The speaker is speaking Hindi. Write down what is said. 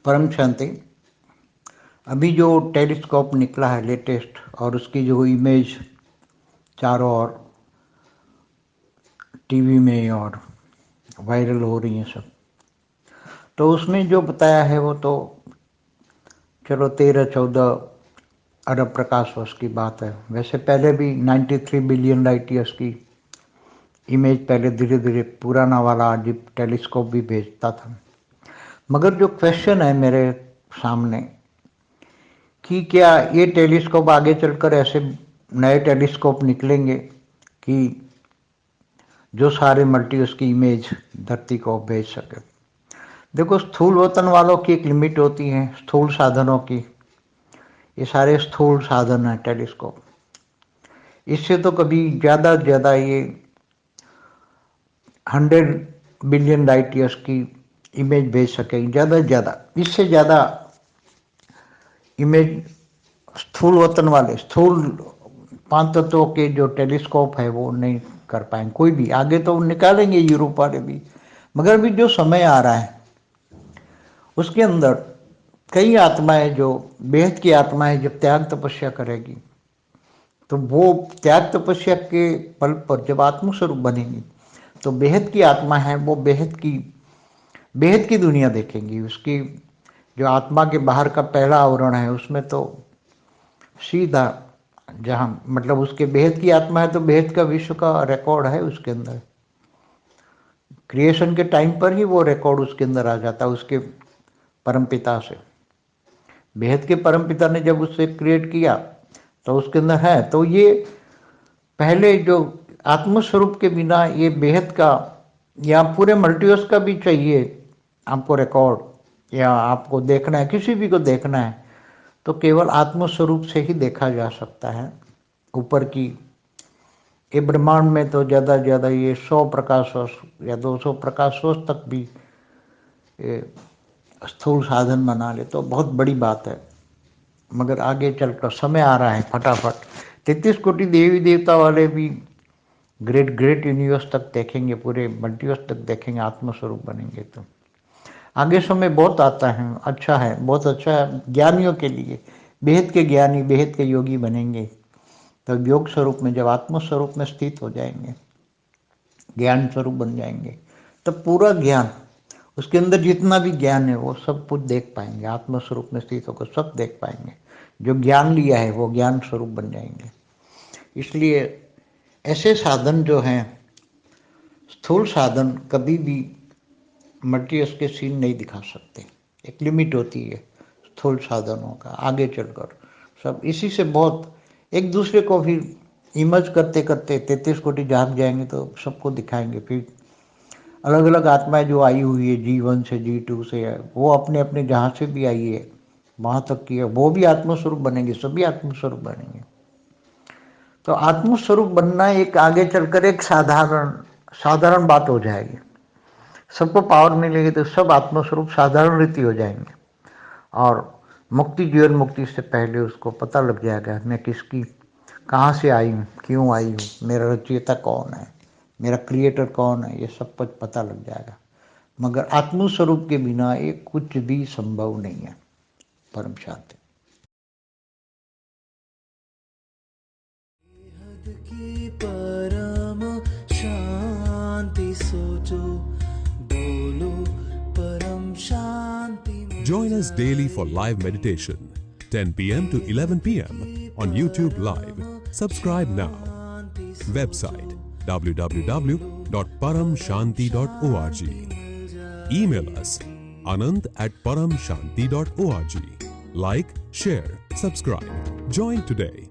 परम शांति। अभी जो टेलीस्कोप निकला है लेटेस्ट, और उसकी जो इमेज चारों ओर टीवी में और वायरल हो रही है सब, तो उसमें जो बताया है वो तो चलो 13-14 अरब प्रकाश वर्ष की बात है। वैसे पहले भी 93 बिलियन लाइट ईयर्स की इमेज पहले धीरे धीरे पुराना वाला डिप टेलीस्कोप भी भेजता था। मगर जो क्वेश्चन है मेरे सामने कि क्या ये टेलीस्कोप आगे चलकर ऐसे नए टेलीस्कोप निकलेंगे कि जो सारे मल्टीवर्स की इमेज धरती को भेज सके। देखो, स्थूल वतन वालों की एक लिमिट होती है, स्थूल साधनों की। ये सारे स्थूल साधन है टेलीस्कोप, इससे तो कभी ज़्यादा से ज़्यादा ये 100 बिलियन लाइट ईयर्स की इमेज भेज सकेगी, ज़्यादा से ज़्यादा। इससे ज़्यादा इमेज स्थूल वतन वाले, स्थूल 5 तत्वों के जो टेलीस्कोप है वो नहीं कर पाएंगे कोई भी। आगे तो निकालेंगे यूरोप वाले भी, मगर भी जो समय आ रहा है उसके अंदर कई आत्माएं, जो बेहद की आत्माएं जब त्याग तपस्या करेगी, तो वो त्याग तपस्या के पल पर जब आत्मस्वरूप बनेंगी तो बेहद की आत्मा है वो बेहद की दुनिया देखेंगी। उसकी जो आत्मा के बाहर का पहला आवरण है उसमें तो सीधा जहाँ मतलब उसके बेहद की आत्मा है तो बेहद का विश्व का रिकॉर्ड है उसके अंदर। क्रिएशन के टाइम पर ही वो रिकॉर्ड उसके अंदर आ जाता है उसके परमपिता से। बेहद के परमपिता ने जब उससे क्रिएट किया तो उसके अंदर है। तो ये पहले जो आत्मस्वरूप के बिना ये बेहद का या पूरे मल्टीवर्स का भी चाहिए आपको रिकॉर्ड, या आपको देखना है, किसी भी को देखना है तो केवल आत्मस्वरूप से ही देखा जा सकता है। ऊपर की ये ब्रह्मांड में तो ज़्यादा से ज़्यादा ये 100 प्रकाश वर्ष या 200 प्रकाश वर्ष तक भी स्थूल साधन बना ले तो बहुत बड़ी बात है। मगर आगे चलकर समय आ रहा है फटाफट 33 कोटि देवी देवता वाले भी ग्रेट यूनिवर्स तक देखेंगे, पूरे मल्टीवर्स तक देखेंगे, आत्मस्वरूप बनेंगे। तो आगे समय बहुत आता है, अच्छा है, बहुत अच्छा है ज्ञानियों के लिए। बेहद के ज्ञानी, बेहद के योगी बनेंगे तब योग स्वरूप में, जब आत्मस्वरूप में स्थित हो जाएंगे, ज्ञान स्वरूप बन जाएंगे, तब पूरा ज्ञान, उसके अंदर जितना भी ज्ञान है वो सब कुछ देख पाएंगे। आत्मस्वरूप में स्थित होकर सब देख पाएंगे। जो ज्ञान लिया है वो ज्ञान स्वरूप बन जाएंगे। इसलिए ऐसे साधन जो हैं, स्थूल साधन, कभी भी मल्टीवर्स के सीन नहीं दिखा सकते। एक लिमिट होती है स्थूल साधनों का। आगे चलकर सब इसी से बहुत एक दूसरे को भी इमर्ज करते करते 33 कोटि जाग जाएंगे तो सबको दिखाएंगे। फिर अलग अलग आत्माएं जो आई हुई है G1 से G2 से है, वो अपने अपने जहाँ से भी आई है वहाँ तक की है, वो भी आत्मस्वरूप बनेंगे, सभी आत्मस्वरूप बनेंगे। तो आत्मस्वरूप बनना एक आगे चलकर एक साधारण बात हो जाएगी। सबको पावर मिलेगी तो सब आत्मस्वरूप साधारण रीति हो जाएंगे, और मुक्ति, जीवन मुक्ति से पहले उसको पता लग जाएगा मैं किसकी, कहाँ से आई हूँ, क्यों आई हूँ, मेरा रचयिता कौन है, मेरा क्रिएटर कौन है, ये सब कुछ पता लग जाएगा। मगर आत्मस्वरूप के बिना ये कुछ भी संभव नहीं है। परम शांति। की परम शांति सोचो, बोलो परम शांति। Join us daily for live meditation, 10 p.m. to 11 p.m. on YouTube Live. Subscribe now. Website www.paramshanti.org. Email us anand@paramshanti.org. Like, share, subscribe. Join today.